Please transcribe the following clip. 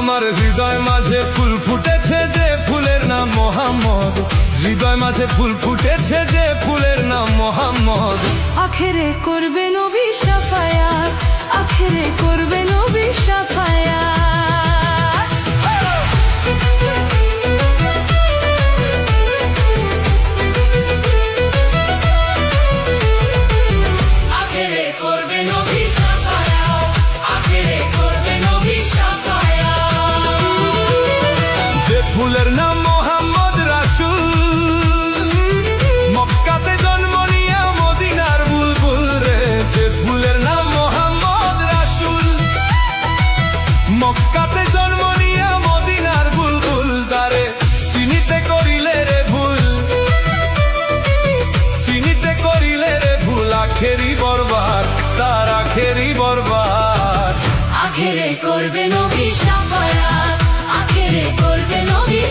আমার হৃদয় মাঝে ফুল ফুটেছে যে ফুলের নাম মোহাম্মদ, হৃদয় মাঝে ফুল ফুটেছে যে ফুলের নাম মোহাম্মদ। আখেরে করবে নবী শাফায়াত, আখেরে করবে নবী শাফায়াত। আখেরে করবে নবী শাফায়াত, আখেরে করবে নবী শাফায়াত। যে ফুলের নাম মোহাম্মদ রাসূল, মক্কাতে জন্ম নিয়া মদিনার বুলবুল রে। যে ফুলের নাম মোহাম্মদ রাসূল, মক্কাতে জন্ম নিয়া মদিনার বুলবুল। তারে চিনিতে করিলে রে ভুল, চিনিতে করিলে রে ভুল, আখেরি বরবাদ, তার আখেরি বরবাদ। আখেরে করবে নবী শাফায়াত, আখেরে করবে নবী